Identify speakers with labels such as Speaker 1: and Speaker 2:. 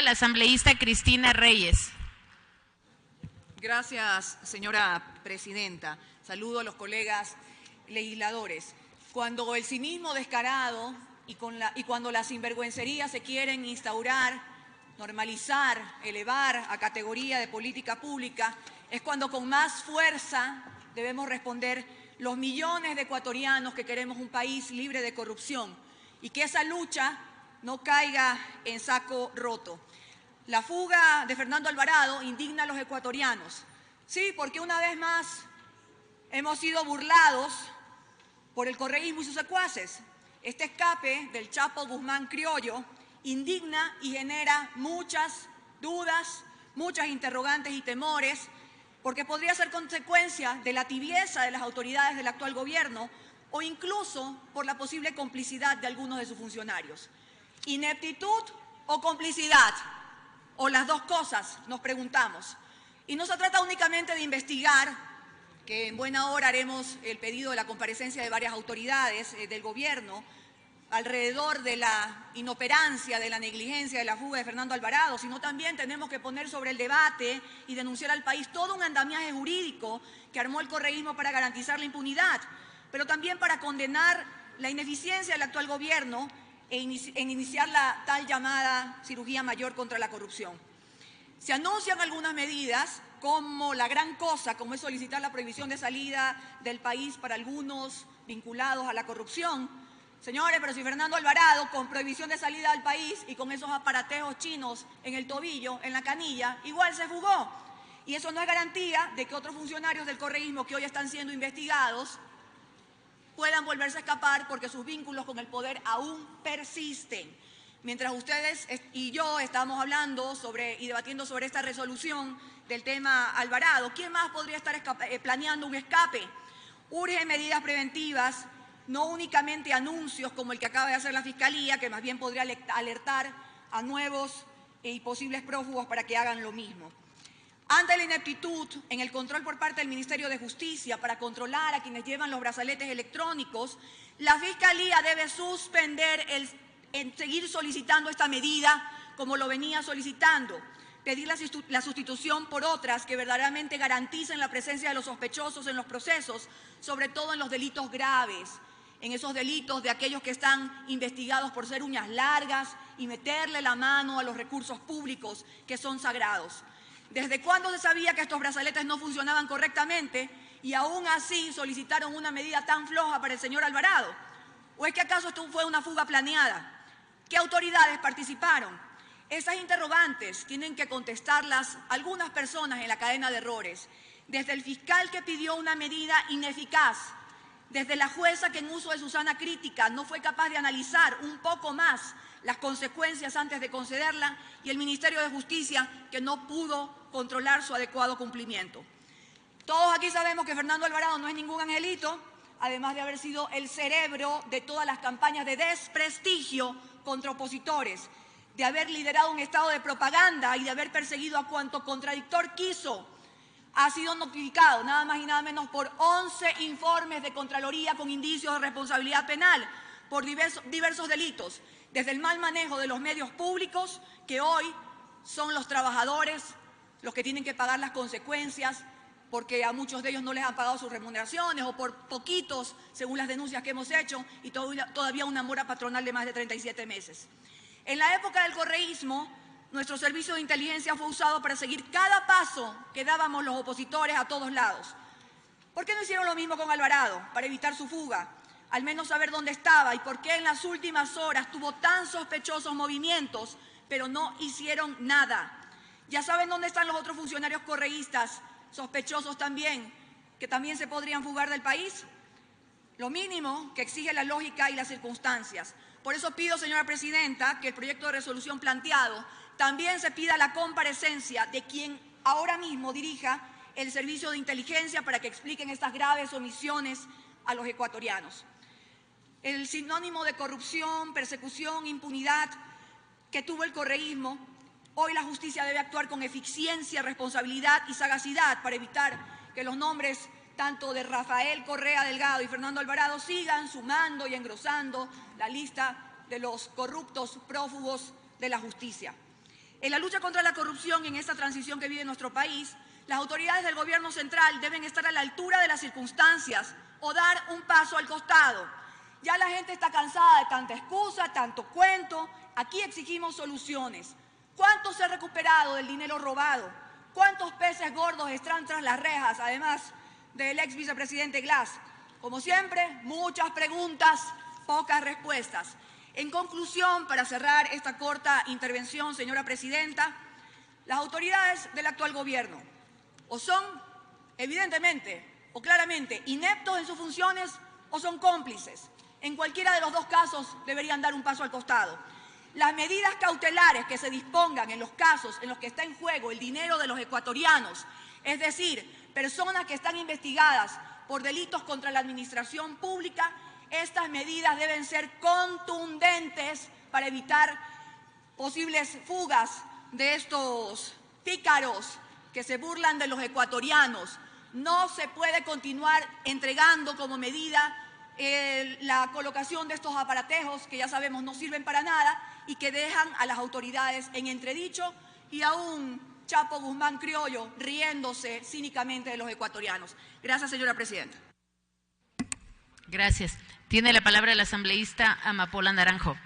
Speaker 1: la asambleísta Cristina Reyes.
Speaker 2: Gracias, señora presidenta. Saludo a los colegas legisladores. Cuando el cinismo descarado y cuando las sinvergüencerías se quieren instaurar, normalizar, elevar a categoría de política pública, es cuando con más fuerza debemos responder los millones de ecuatorianos que queremos un país libre de corrupción y que esa lucha no caiga en saco roto. La fuga de Fernando Alvarado indigna a los ecuatorianos. Sí, porque una vez más hemos sido burlados por el correísmo y sus secuaces. Este escape del Chapo Guzmán criollo indigna y genera muchas dudas, muchas interrogantes y temores, porque podría ser consecuencia de la tibieza de las autoridades del actual gobierno o incluso por la posible complicidad de algunos de sus funcionarios. ¿Ineptitud o complicidad? O las dos cosas, nos preguntamos. Y no se trata únicamente de investigar, que en buena hora haremos el pedido de la comparecencia de varias autoridades del gobierno alrededor de la inoperancia, de la negligencia, de la fuga de Fernando Alvarado, sino también tenemos que poner sobre el debate y denunciar al país todo un andamiaje jurídico que armó el correísmo para garantizar la impunidad, pero también para condenar la ineficiencia del actual gobierno en iniciar la tal llamada cirugía mayor contra la corrupción. Se anuncian algunas medidas como la gran cosa, como es solicitar la prohibición de salida del país para algunos vinculados a la corrupción. Señores, pero si Fernando Alvarado, con prohibición de salida del país y con esos aparatejos chinos en el tobillo, en la canilla, igual se fugó. Y eso no es garantía de que otros funcionarios del correísmo que hoy están siendo investigados puedan volverse a escapar porque sus vínculos con el poder aún persisten. Mientras ustedes y yo estamos hablando y debatiendo sobre esta resolución del tema Alvarado, ¿quién más podría estar planeando un escape? Urgen medidas preventivas, no únicamente anuncios como el que acaba de hacer la Fiscalía, que más bien podría alertar a nuevos y posibles prófugos para que hagan lo mismo. Ante la ineptitud en el control por parte del Ministerio de Justicia para controlar a quienes llevan los brazaletes electrónicos, la Fiscalía debe suspender seguir solicitando esta medida como lo venía solicitando, pedir la sustitución por otras que verdaderamente garanticen la presencia de los sospechosos en los procesos, sobre todo en los delitos graves, en esos delitos de aquellos que están investigados por ser uñas largas y meterle la mano a los recursos públicos que son sagrados. ¿Desde cuándo se sabía que estos brazaletes no funcionaban correctamente y aún así solicitaron una medida tan floja para el señor Alvarado? ¿O es que acaso esto fue una fuga planeada? ¿Qué autoridades participaron? Esas interrogantes tienen que contestarlas algunas personas en la cadena de errores, desde el fiscal que pidió una medida ineficaz, desde la jueza que en uso de su sana crítica no fue capaz de analizar un poco más las consecuencias antes de concederla y el Ministerio de Justicia que no pudo controlar su adecuado cumplimiento. Todos aquí sabemos que Fernando Alvarado no es ningún angelito, además de haber sido el cerebro de todas las campañas de desprestigio contra opositores, de haber liderado un estado de propaganda y de haber perseguido a cuanto contradictor quiso. Ha sido notificado nada más y nada menos por 11 informes de Contraloría con indicios de responsabilidad penal por diversos delitos, desde el mal manejo de los medios públicos, que hoy son los trabajadores los que tienen que pagar las consecuencias porque a muchos de ellos no les han pagado sus remuneraciones o por poquitos, según las denuncias que hemos hecho, y todavía una mora patronal de más de 37 meses. En la época del correísmo, nuestro servicio de inteligencia fue usado para seguir cada paso que dábamos los opositores a todos lados. ¿Por qué no hicieron lo mismo con Alvarado para evitar su fuga? Al menos saber dónde estaba y por qué en las últimas horas tuvo tan sospechosos movimientos, pero no hicieron nada. Ya saben dónde están los otros funcionarios correístas, sospechosos también, que también se podrían fugar del país. Lo mínimo que exige la lógica y las circunstancias. Por eso pido, señora presidenta, que el proyecto de resolución planteado también se pida la comparecencia de quien ahora mismo dirija el servicio de inteligencia para que expliquen estas graves omisiones a los ecuatorianos. El sinónimo de corrupción, persecución, impunidad que tuvo el correísmo, hoy la justicia debe actuar con eficiencia, responsabilidad y sagacidad para evitar que los nombres tanto de Rafael Correa Delgado y Fernando Alvarado sigan sumando y engrosando la lista de los corruptos prófugos de la justicia. En la lucha contra la corrupción y en esta transición que vive nuestro país, las autoridades del gobierno central deben estar a la altura de las circunstancias o dar un paso al costado. Ya la gente está cansada de tanta excusa, tanto cuento. Aquí exigimos soluciones. ¿Cuánto se ha recuperado del dinero robado? ¿Cuántos peces gordos están tras las rejas, además del ex vicepresidente Glass? Como siempre, muchas preguntas, pocas respuestas. En conclusión, para cerrar esta corta intervención, señora presidenta, las autoridades del actual gobierno o son, evidentemente o claramente, ineptos en sus funciones o son cómplices. En cualquiera de los dos casos deberían dar un paso al costado. Las medidas cautelares que se dispongan en los casos en los que está en juego el dinero de los ecuatorianos, es decir, personas que están investigadas por delitos contra la administración pública, estas medidas deben ser contundentes para evitar posibles fugas de estos pícaros que se burlan de los ecuatorianos. No se puede continuar entregando como medida la colocación de estos aparatejos que ya sabemos no sirven para nada y que dejan a las autoridades en entredicho y a un Chapo Guzmán criollo riéndose cínicamente de los ecuatorianos. Gracias, señora presidenta.
Speaker 1: Gracias. Tiene la palabra el asambleísta Amapola Naranjo.